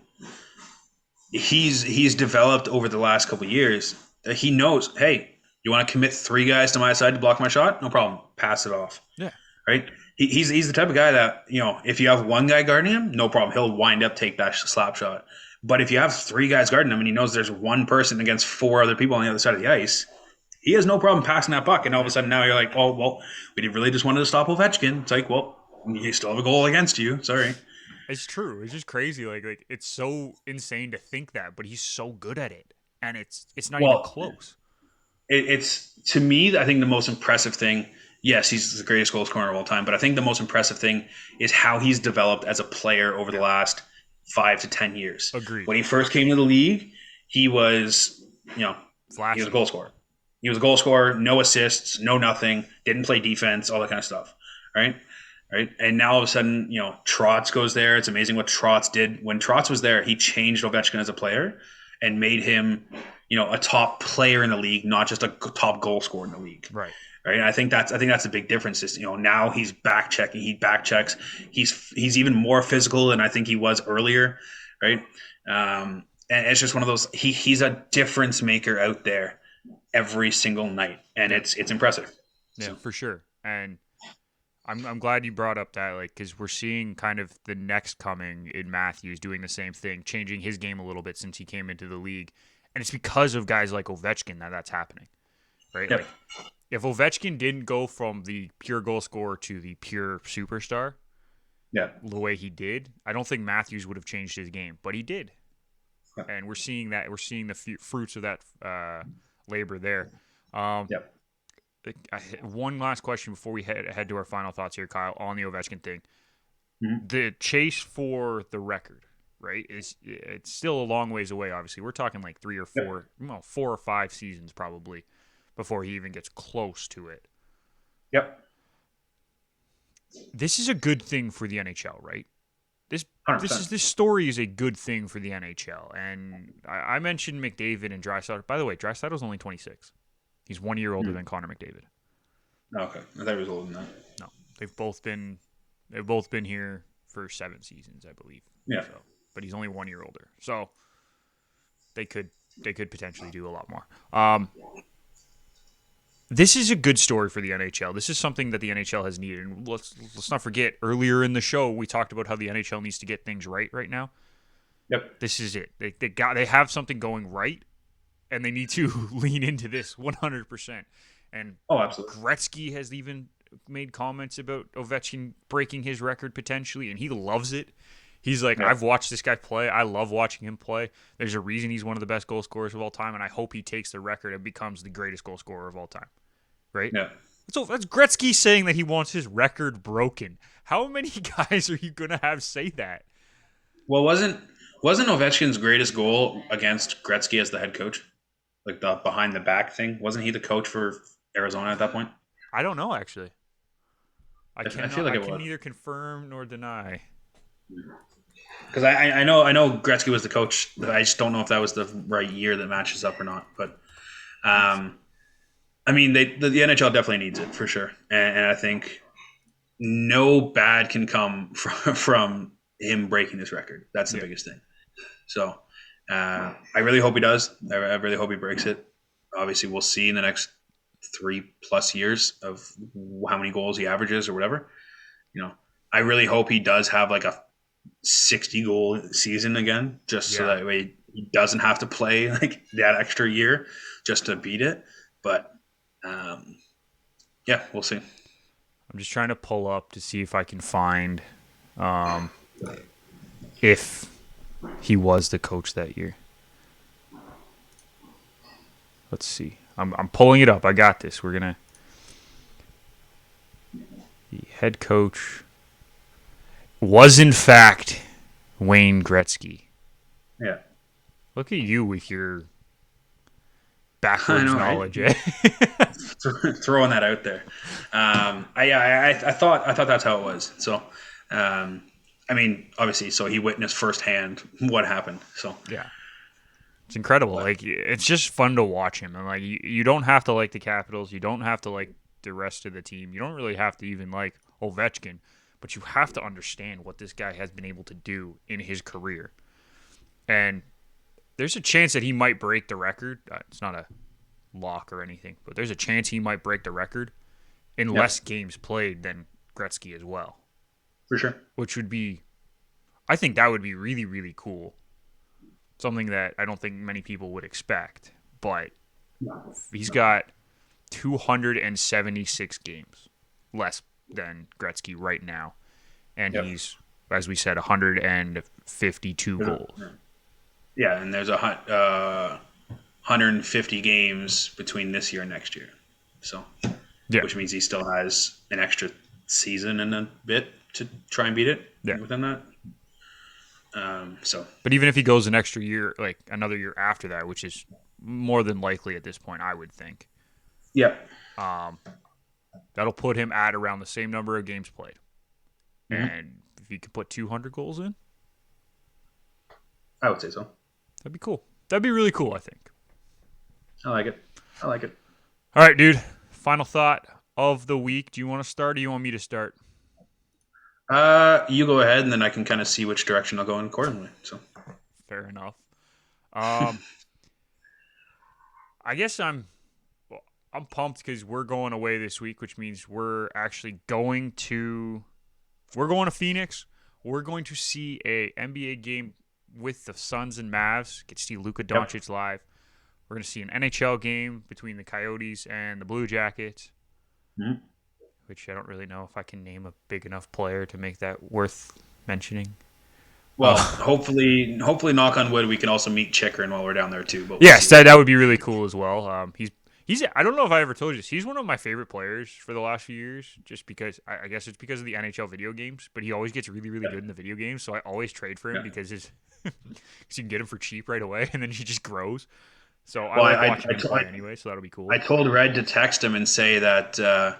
he's developed over the last couple of years that he knows. Hey, you want to commit 3 guys to my side to block my shot? No problem. Pass it off. Yeah. Right. He's the type of guy that if you have one guy guarding him, no problem. He'll wind up take that slap shot. But if you have 3 guys guarding him and he knows there's one person against 4 other people on the other side of the ice, he has no problem passing that puck. And all of a sudden now you're like, oh well, we really just wanted to stop Ovechkin. It's like, well, you still have a goal against you. Sorry. It's true. It's just crazy. Like it's so insane to think that, but he's so good at it, and it's not even close. It's to me, I think the most impressive thing. Yes, he's the greatest goal scorer of all time, but I think the most impressive thing is how he's developed as a player over the last 5 to 10 years. Agreed. When he first came to the league, he was, Flashy. he was a goal scorer. He was a goal scorer, no assists, no nothing, didn't play defense, all that kind of stuff, right? Right. And now all of a sudden, Trotz goes there. It's amazing what Trotz did. When Trotz was there, he changed Ovechkin as a player and made him, a top player in the league, not just a top goal scorer in the league. Right. Right. And I think that's a big difference. Is now he's back checking. He back checks. He's even more physical than I think he was earlier. Right. And it's just one of those. He's a difference maker out there every single night, and it's impressive. Yeah, So. for sure. And I'm glad you brought up that, like, because we're seeing kind of the next coming in Matthews doing the same thing, changing his game a little bit since he came into the league, and it's because of guys like Ovechkin that's happening, right? Yep. Like, if Ovechkin didn't go from the pure goal scorer to the pure superstar, the way he did, I don't think Matthews would have changed his game, but he did, and we're seeing that. We're seeing the fruits of that labor there. Yep. One last question before we head to our final thoughts here, Kyle, on the Ovechkin thing. Mm-hmm. The chase for the record, right? It's still a long ways away. Obviously, we're talking like 3 or 4, 4 or 5 seasons probably before he even gets close to it. Yep. This is a good thing for the NHL, right? This 100%. this story is a good thing for the NHL, and I mentioned McDavid and Draisaitl. By the way, Draisaitl's only 26. He's 1 year older than Connor McDavid. Okay, I thought he was older than that. No, they've both been here for 7 seasons, I believe. Yeah. So, but he's only 1 year older, so they could potentially do a lot more. this is a good story for the NHL. This is something that the NHL has needed. And let's not forget, earlier in the show, we talked about how the NHL needs to get things right now. Yep. This is it. They have something going right, and they need to lean into this 100%. And Absolutely. Gretzky has even made comments about Ovechkin breaking his record potentially, and he loves it. He's like, I've watched this guy play. I love watching him play. There's a reason he's one of the best goal scorers of all time, and I hope he takes the record and becomes the greatest goal scorer of all time. Right? Yeah. So that's Gretzky saying that he wants his record broken. How many guys are you going to have say that? Well, wasn't Ovechkin's greatest goal against Gretzky as the head coach? Like the behind the back thing? Wasn't he the coach for Arizona at that point? I don't know, actually. I feel like it can was. neither confirm nor deny. Because I know Gretzky was the coach. I just don't know if that was the right year that matches up or not. But I mean, the NHL definitely needs it for sure, and I think no bad can come from him breaking this record. That's the biggest thing. So I really hope he does. I really hope he breaks it. Obviously, we'll see in the next 3+ years of how many goals he averages or whatever. I really hope he does have like a 60 goal season again, just so that way he doesn't have to play like that extra year just to beat it. But we'll see. I'm just trying to pull up to see if I can find if he was the coach that year. Let's see. I'm pulling it up. I got this. We're gonna. The head coach was in fact Wayne Gretzky. Yeah. Look at you with your backwards knowledge. Right? Throwing that out there. I thought that's how it was. So, I mean, obviously, so he witnessed firsthand what happened. So yeah. It's incredible. Like, it's just fun to watch him. And like, you don't have to like the Capitals. You don't have to like the rest of the team. You don't really have to even like Ovechkin, but you have to understand what this guy has been able to do in his career. And there's a chance that he might break the record. It's not a lock or anything, but there's a chance he might break the record in less games played than Gretzky as well. For sure. Which would be, I think that would be really, really cool. Something that I don't think many people would expect. But he's got 276 games less than Gretzky right now. And he's, as we said, 152 goals. Yeah, and there's 150 games between this year and next year. So, which means he still has an extra season and a bit to try and beat it within that. But even if he goes an extra year, like another year after that, which is more than likely at this point, I would think. Yeah. That'll put him at around the same number of games played. Mm-hmm. And if he could put 200 goals in, I would say so. That'd be cool. That'd be really cool, I think. I like it. All right, dude. Final thought of the week. Do you want to start or do you want me to start? You go ahead, and then I can kind of see which direction I'll go in accordingly. So, fair enough. I guess I'm pumped because we're going away this week, which means we're actually going to Phoenix. We're going to see a NBA game with the Suns and Mavs. Get to see Luka Doncic live. We're going to see an NHL game between the Coyotes and the Blue Jackets. Mm-hmm. Which I don't really know if I can name a big enough player to make that worth mentioning. Well, hopefully, knock on wood, we can also meet Chikrin while we're down there too. But yes, that would be really cool as well. He's I don't know if I ever told you this. He's one of my favorite players for the last few years, just because I guess it's because of the NHL video games. But he always gets really, really good in the video games, so I always trade for him because you can get him for cheap right away, and then he just grows. So I like watching him play anyway. So that'll be cool. I told Red to text him and say that.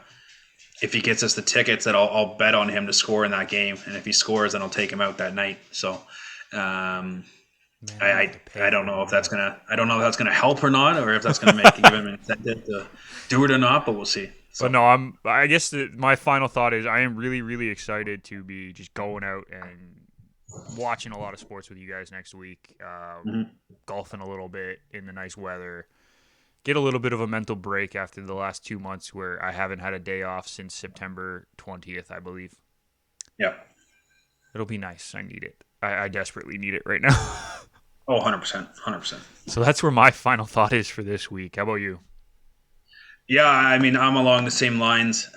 If he gets us the tickets, that I'll bet on him to score in that game, and if he scores, then I'll take him out that night. So, I don't know if that's gonna help or not, or if that's gonna give him an incentive to do it or not. But we'll see. So. But no, I guess my final thought is I am really, really excited to be just going out and watching a lot of sports with you guys next week, golfing a little bit in the nice weather, get a little bit of a mental break after the last 2 months where I haven't had a day off since September 20th, I believe. Yeah. It'll be nice. I need it. I desperately need it right now. Oh, 100%. 100%. So that's where my final thought is for this week. How about you? Yeah, I mean, I'm along the same lines.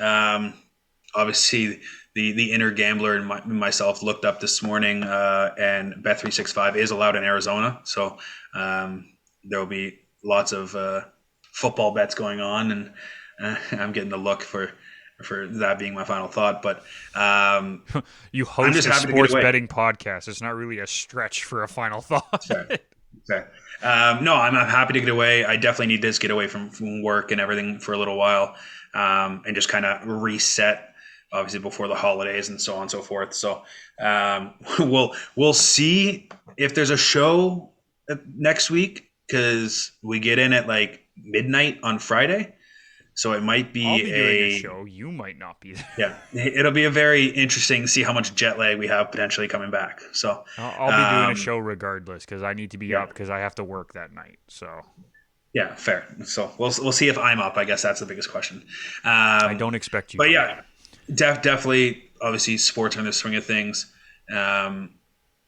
Obviously, the inner gambler and myself looked up this morning, and Bet365 is allowed in Arizona. So there will be lots of football bets going on, and I'm getting the look for that being my final thought. But You I'm host just a happy to get sports away. betting podcast. It's not really a stretch for a final thought. Okay. No, I'm happy to get away. I definitely need this get away from work and everything for a little while, and just kind of reset. Obviously, before the holidays and so on and so forth. So we'll see if there's a show next week because we get in at like midnight on Friday. So it might I'll be be doing a show. You might not be there. yeah, it'll be a very interesting to see how much jet lag we have potentially coming back. So I'll be doing a show regardless because I need to be yeah. up because I have to work that night. So Yeah, fair. So we'll see if I'm up. I guess that's the biggest question. I don't expect you. But yeah, definitely. Obviously, sports are in the swing of things.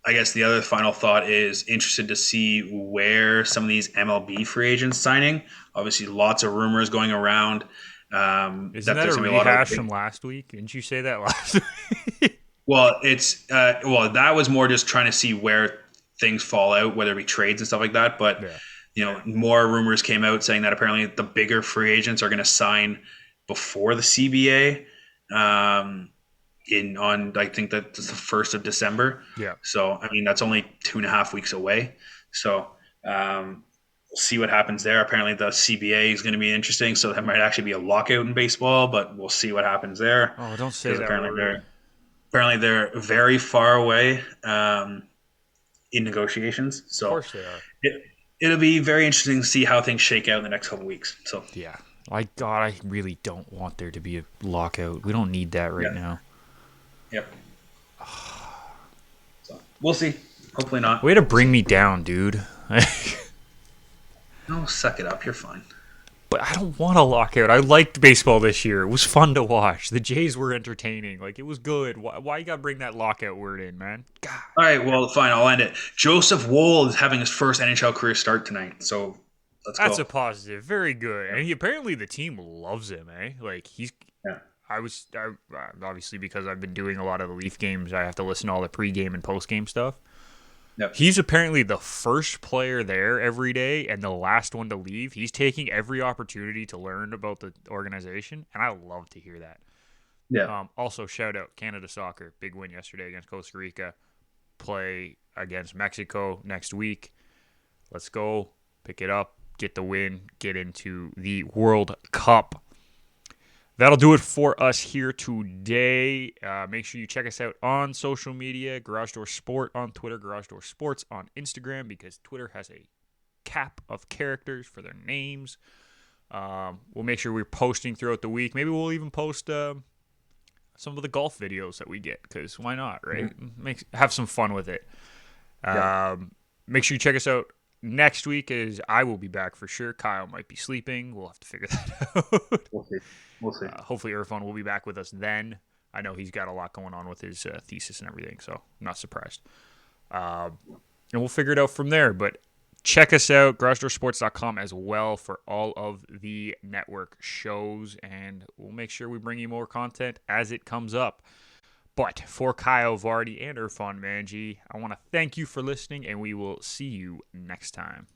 I guess the other final thought is interested to see where some of these MLB free agents signing. Obviously, lots of rumors going around. Isn't that there's a gonna be a lot of rehash from last week? Didn't you say that last week? well, it's that was more just trying to see where things fall out, whether it be trades and stuff like that. But Yeah. more rumors came out saying that apparently the bigger free agents are going to sign before the CBA. On I think that's the 1st of December. Yeah. So I mean that's only 2.5 weeks away. So we'll see what happens there. Apparently the CBA is going to be interesting. So there might actually be a lockout in baseball, but we'll see what happens there. Oh, don't say that. Apparently they're very far away in negotiations. So of course they are. It'll be very interesting to see how things shake out in the next couple of weeks. So yeah, I really don't want there to be a lockout. We don't need that right now. Yep. So we'll see. Hopefully not. Way to bring me down, dude. No, suck it up. You're fine. But I don't want a lockout. I liked baseball this year. It was fun to watch. The Jays were entertaining. Like, it was good. Why you got to bring that lockout word in, man? God. All right, well, fine. I'll end it. Joseph Wold is having his first NHL career start tonight. So let's go. That's a positive. Very good. And apparently the team loves him, eh? Like, he's... Yeah. I obviously, because I've been doing a lot of the Leaf games, I have to listen to all the pregame and postgame stuff. Yep. He's apparently the first player there every day and the last one to leave. He's taking every opportunity to learn about the organization, and I love to hear that. Yeah. Also, shout out Canada Soccer. Big win yesterday against Costa Rica. Play against Mexico next week. Let's go. Pick it up. Get the win. Get into the World Cup. That'll do it for us here today. Make sure you check us out on social media. Garage Door Sport on Twitter. Garage Door Sports on Instagram because Twitter has a cap of characters for their names. We'll make sure we're posting throughout the week. Maybe we'll even post some of the golf videos that we get because why not, right? Have some fun with it. Make sure you check us out next week as I will be back for sure. Kyle might be sleeping. We'll have to figure that out. We'll see. Hopefully Irfan will be back with us then. I know he's got a lot going on with his thesis and everything, so I'm not surprised. And we'll figure it out from there. But check us out, garagedoorsports.com as well for all of the network shows, and we'll make sure we bring you more content as it comes up. But for Kyle Vardy and Irfan Manji, I want to thank you for listening, and we will see you next time.